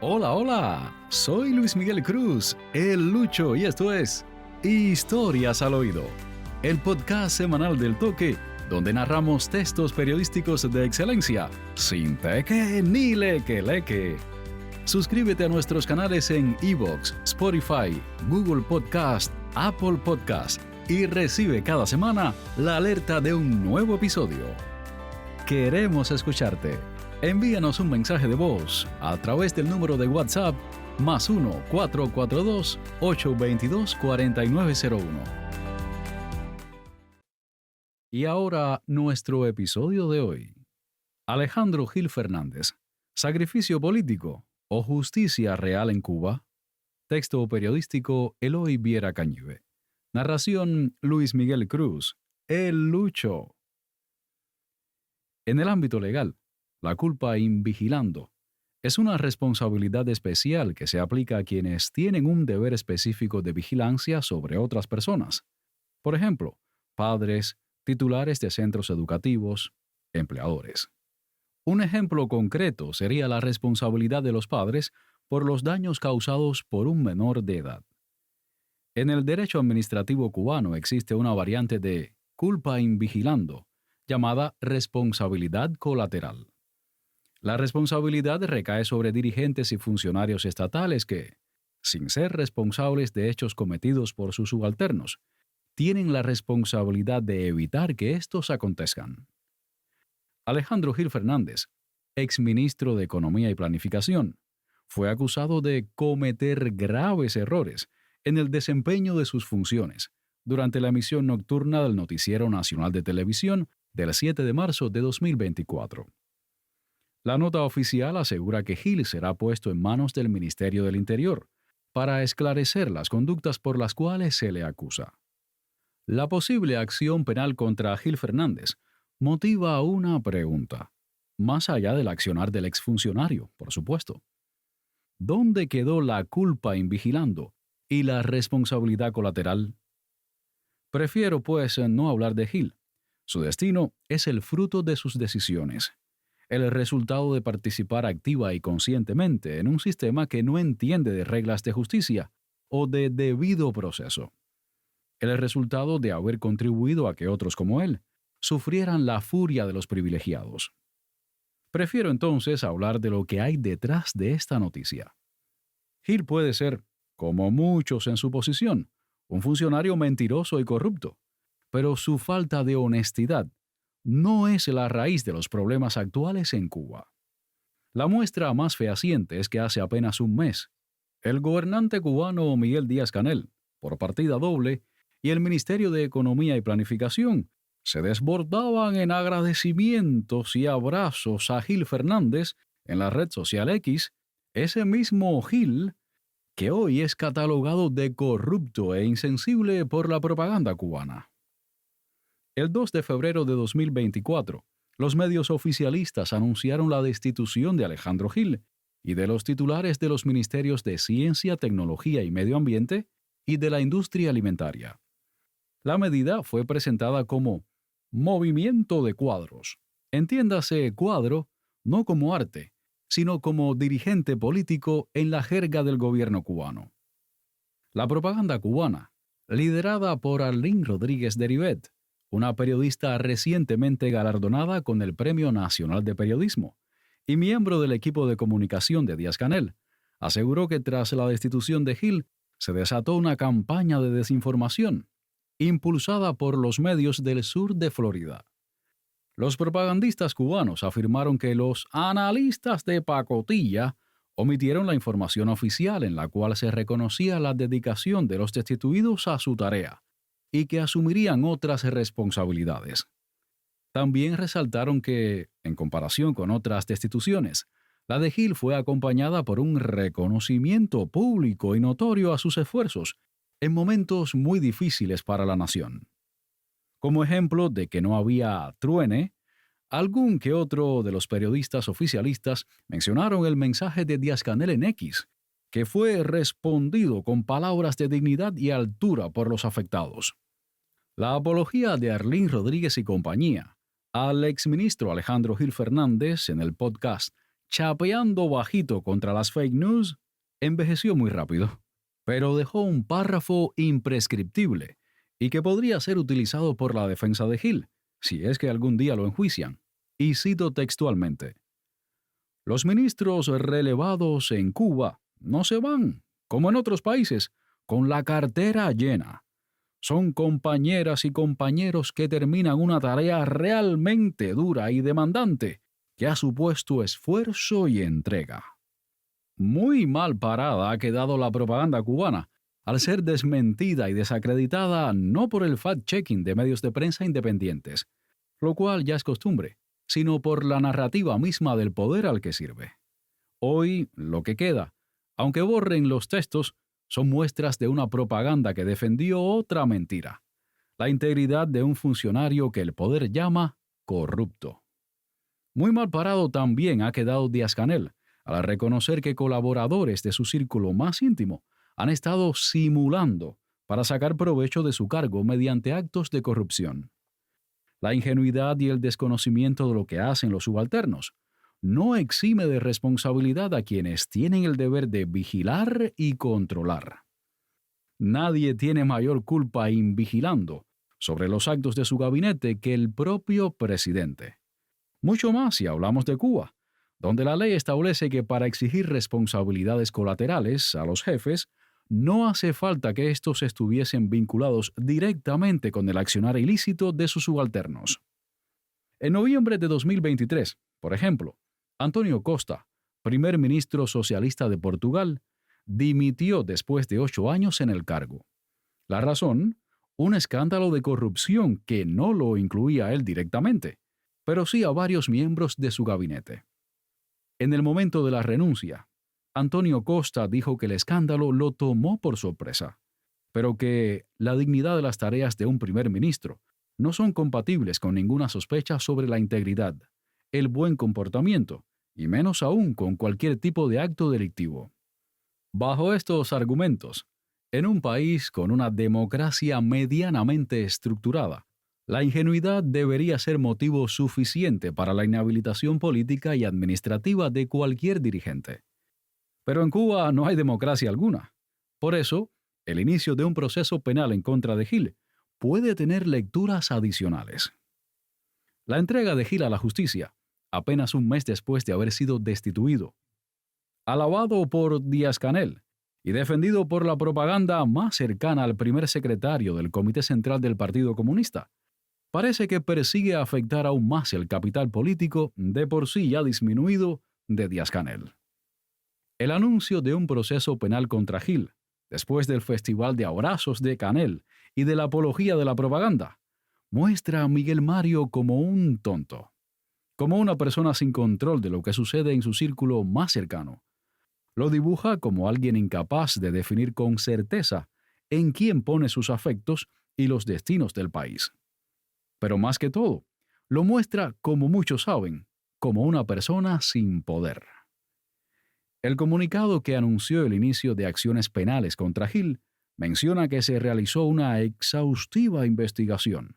Hola, hola. Soy Luis Miguel Cruz, el Lucho, y esto es Historias al Oído, el podcast semanal del Toque, donde narramos textos periodísticos de excelencia, sin teque ni leque. Suscríbete a nuestros canales en iVoox, Spotify, Google Podcast, Apple Podcast y recibe cada semana la alerta de un nuevo episodio. Queremos escucharte. Envíanos un mensaje de voz a través del número de WhatsApp +1 442 822 4901. Y ahora nuestro episodio de hoy. Alejandro Gil Fernández, ¿sacrificio político o justicia real en Cuba? Texto periodístico Eloy Viera Cañive. Narración Luis Miguel Cruz, el Lucho. En el ámbito legal, la culpa in vigilando es una responsabilidad especial que se aplica a quienes tienen un deber específico de vigilancia sobre otras personas. Por ejemplo, padres, titulares de centros educativos, empleadores. Un ejemplo concreto sería la responsabilidad de los padres por los daños causados por un menor de edad. En el derecho administrativo cubano existe una variante de culpa in vigilando, llamada responsabilidad colateral. La responsabilidad recae sobre dirigentes y funcionarios estatales que, sin ser responsables de hechos cometidos por sus subalternos, tienen la responsabilidad de evitar que estos acontezcan. Alejandro Gil Fernández, exministro de Economía y Planificación, fue acusado de cometer graves errores en el desempeño de sus funciones durante la emisión nocturna del Noticiero Nacional de Televisión del 7 de marzo de 2024. La nota oficial asegura que Gil será puesto en manos del Ministerio del Interior para esclarecer las conductas por las cuales se le acusa. La posible acción penal contra Gil Fernández motiva una pregunta, más allá del accionar del exfuncionario, por supuesto. ¿Dónde quedó la culpa in vigilando y la responsabilidad colateral? Prefiero, pues, no hablar de Gil. Su destino es el fruto de sus decisiones, el resultado de participar activa y conscientemente en un sistema que no entiende de reglas de justicia o de debido proceso. El resultado de haber contribuido a que otros como él sufrieran la furia de los privilegiados. Prefiero entonces hablar de lo que hay detrás de esta noticia. Gil puede ser, como muchos en su posición, un funcionario mentiroso y corrupto, pero su falta de honestidad no es la raíz de los problemas actuales en Cuba. La muestra más fehaciente es que hace apenas un mes, el gobernante cubano Miguel Díaz-Canel, por partida doble, y el Ministerio de Economía y Planificación se desbordaban en agradecimientos y abrazos a Gil Fernández en la red social X, ese mismo Gil que hoy es catalogado de corrupto e insensible por la propaganda cubana. El 2 de febrero de 2024, los medios oficialistas anunciaron la destitución de Alejandro Gil y de los titulares de los ministerios de Ciencia, Tecnología y Medio Ambiente y de la Industria Alimentaria. La medida fue presentada como movimiento de cuadros. Entiéndase cuadro no como arte, sino como dirigente político en la jerga del gobierno cubano. La propaganda cubana, liderada por Arlene Rodríguez de Ribet, una periodista recientemente galardonada con el Premio Nacional de Periodismo y miembro del equipo de comunicación de Díaz-Canel, aseguró que tras la destitución de Gil se desató una campaña de desinformación impulsada por los medios del sur de Florida. Los propagandistas cubanos afirmaron que los analistas de pacotilla omitieron la información oficial en la cual se reconocía la dedicación de los destituidos a su tarea y que asumirían otras responsabilidades. También resaltaron que, en comparación con otras destituciones, la de Gil fue acompañada por un reconocimiento público y notorio a sus esfuerzos en momentos muy difíciles para la nación. Como ejemplo de que no había truene, algún que otro de los periodistas oficialistas mencionaron el mensaje de Díaz-Canel en X, que fue respondido con palabras de dignidad y altura por los afectados. La apología de Arlene Rodríguez y compañía al exministro Alejandro Gil Fernández en el podcast chapeando bajito contra las fake news, envejeció muy rápido, pero dejó un párrafo imprescriptible y que podría ser utilizado por la defensa de Hill, si es que algún día lo enjuician. Y cito textualmente: los ministros relevados en Cuba no se van, como en otros países, con la cartera llena. Son compañeras y compañeros que terminan una tarea realmente dura y demandante, que ha supuesto esfuerzo y entrega. Muy mal parada ha quedado la propaganda cubana, al ser desmentida y desacreditada no por el fact-checking de medios de prensa independientes, lo cual ya es costumbre, sino por la narrativa misma del poder al que sirve. Hoy, lo que queda, aunque borren los textos, son muestras de una propaganda que defendió otra mentira: la integridad de un funcionario que el poder llama corrupto. Muy mal parado también ha quedado Díaz-Canel, al reconocer que colaboradores de su círculo más íntimo han estado simulando para sacar provecho de su cargo mediante actos de corrupción. La ingenuidad y el desconocimiento de lo que hacen los subalternos no exime de responsabilidad a quienes tienen el deber de vigilar y controlar. Nadie tiene mayor culpa invigilando sobre los actos de su gabinete que el propio presidente. Mucho más si hablamos de Cuba, donde la ley establece que para exigir responsabilidades colaterales a los jefes, no hace falta que estos estuviesen vinculados directamente con el accionar ilícito de sus subalternos. En noviembre de 2023, por ejemplo, António Costa, primer ministro socialista de Portugal, dimitió después de 8 años en el cargo. La razón: un escándalo de corrupción que no lo incluía a él directamente, pero sí a varios miembros de su gabinete. En el momento de la renuncia, António Costa dijo que el escándalo lo tomó por sorpresa, pero que la dignidad de las tareas de un primer ministro no son compatibles con ninguna sospecha sobre la integridad, el buen comportamiento, y menos aún con cualquier tipo de acto delictivo. Bajo estos argumentos, en un país con una democracia medianamente estructurada, la ingenuidad debería ser motivo suficiente para la inhabilitación política y administrativa de cualquier dirigente. Pero en Cuba no hay democracia alguna. Por eso, el inicio de un proceso penal en contra de Gil puede tener lecturas adicionales. La entrega de Gil a la justicia, apenas un mes después de haber sido destituido, alabado por Díaz-Canel y defendido por la propaganda más cercana al primer secretario del Comité Central del Partido Comunista, parece que persigue afectar aún más el capital político de por sí ya disminuido de Díaz-Canel. El anuncio de un proceso penal contra Gil, después del festival de abrazos de Canel y de la apología de la propaganda, muestra a Miguel Mario como un tonto, como una persona sin control de lo que sucede en su círculo más cercano. Lo dibuja como alguien incapaz de definir con certeza en quién pone sus afectos y los destinos del país. Pero más que todo, lo muestra, como muchos saben, como una persona sin poder. El comunicado que anunció el inicio de acciones penales contra Gil menciona que se realizó una exhaustiva investigación.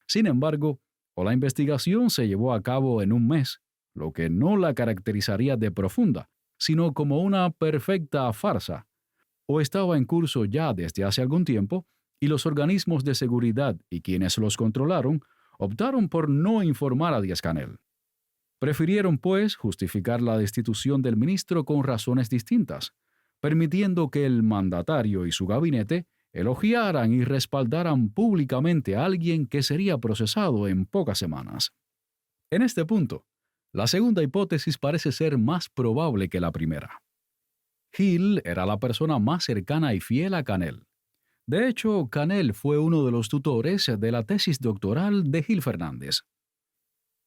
Sin embargo, o la investigación se llevó a cabo en un mes, lo que no la caracterizaría de profunda, sino como una perfecta farsa, o estaba en curso ya desde hace algún tiempo y los organismos de seguridad y quienes los controlaron optaron por no informar a Díaz-Canel. Prefirieron, pues, justificar la destitución del ministro con razones distintas, permitiendo que el mandatario y su gabinete elogiaran y respaldaran públicamente a alguien que sería procesado en pocas semanas. En este punto, la segunda hipótesis parece ser más probable que la primera. Gil era la persona más cercana y fiel a Canel. De hecho, Canel fue uno de los tutores de la tesis doctoral de Gil Fernández.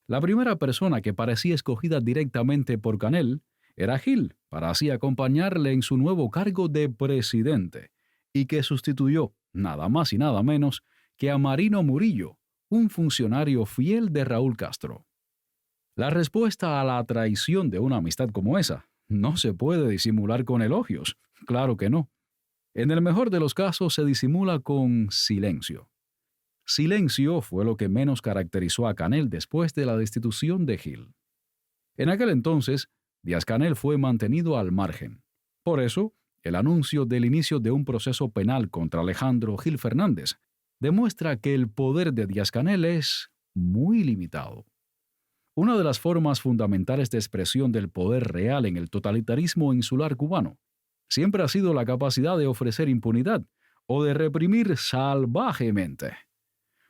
La primera persona que parecía escogida directamente por Canel era Gil, para así acompañarle en su nuevo cargo de presidente, y que sustituyó, nada más y nada menos, que a Marino Murillo, un funcionario fiel de Raúl Castro. La respuesta a la traición de una amistad como esa no se puede disimular con elogios, claro que no. En el mejor de los casos se disimula con silencio. Silencio fue lo que menos caracterizó a Canel después de la destitución de Gil. En aquel entonces, Díaz-Canel fue mantenido al margen. Por eso, el anuncio del inicio de un proceso penal contra Alejandro Gil Fernández demuestra que el poder de Díaz-Canel es muy limitado. Una de las formas fundamentales de expresión del poder real en el totalitarismo insular cubano siempre ha sido la capacidad de ofrecer impunidad o de reprimir salvajemente.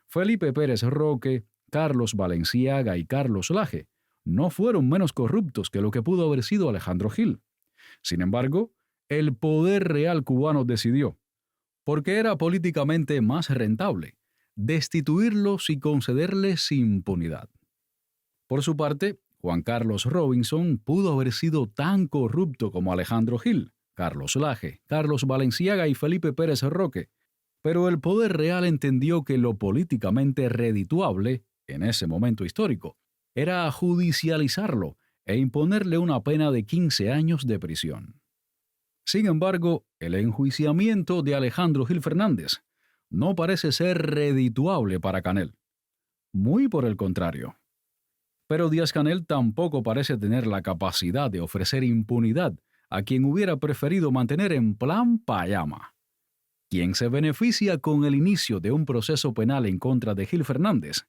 Felipe Pérez Roque, Carlos Balenciaga y Carlos Laje no fueron menos corruptos que lo que pudo haber sido Alejandro Gil. Sin embargo, el poder real cubano decidió, porque era políticamente más rentable, destituirlos y concederles impunidad. Por su parte, Juan Carlos Robinson pudo haber sido tan corrupto como Alejandro Gil, Carlos Laje, Carlos Balenciaga y Felipe Pérez Roque, pero el poder real entendió que lo políticamente redituable, en ese momento histórico, era judicializarlo e imponerle una pena de 15 años de prisión. Sin embargo, el enjuiciamiento de Alejandro Gil Fernández no parece ser redituable para Canel. Muy por el contrario. Pero Díaz-Canel tampoco parece tener la capacidad de ofrecer impunidad a quien hubiera preferido mantener en plan payama. Quien se beneficia con el inicio de un proceso penal en contra de Gil Fernández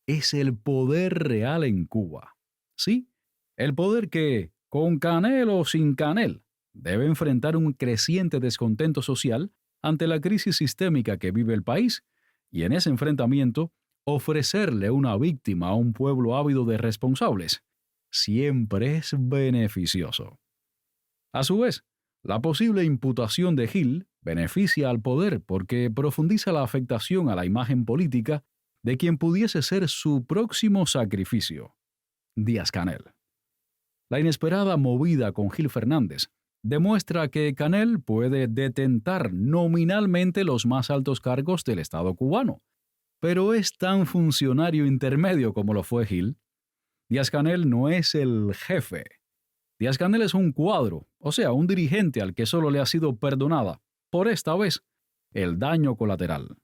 es el poder real en Cuba. Sí, el poder que, con Canel o sin Canel, debe enfrentar un creciente descontento social ante la crisis sistémica que vive el país y en ese enfrentamiento ofrecerle una víctima a un pueblo ávido de responsables siempre es beneficioso. A su vez, la posible imputación de Gil beneficia al poder porque profundiza la afectación a la imagen política de quien pudiese ser su próximo sacrificio, Díaz-Canel. La inesperada movida con Gil Fernández demuestra que Canel puede detentar nominalmente los más altos cargos del Estado cubano, pero es tan funcionario intermedio como lo fue Gil. Díaz-Canel no es el jefe. Díaz-Canel es un cuadro, o sea, un dirigente al que solo le ha sido perdonada, por esta vez, el daño colateral.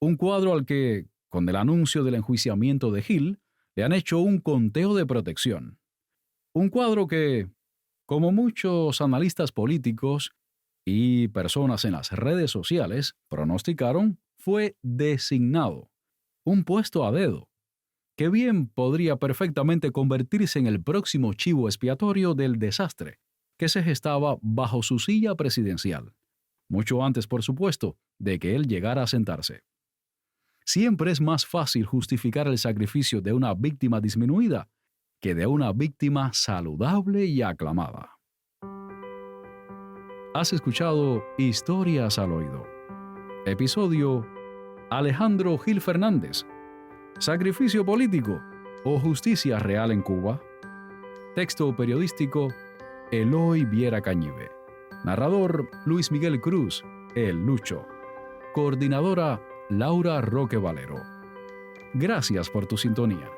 Un cuadro al que, con el anuncio del enjuiciamiento de Gil, le han hecho un conteo de protección. Un cuadro que, como muchos analistas políticos y personas en las redes sociales pronosticaron, fue designado, un puesto a dedo, que bien podría perfectamente convertirse en el próximo chivo expiatorio del desastre que se gestaba bajo su silla presidencial, mucho antes, por supuesto, de que él llegara a sentarse. Siempre es más fácil justificar el sacrificio de una víctima disminuida que de una víctima saludable y aclamada. Has escuchado Historias al Oído. Episodio Alejandro Gil Fernández. ¿Sacrificio político o justicia real en Cuba? Texto periodístico Eloy Viera Cañive. Narrador Luis Miguel Cruz, El Lucho. Coordinadora Laura Roque Valero. Gracias por tu sintonía.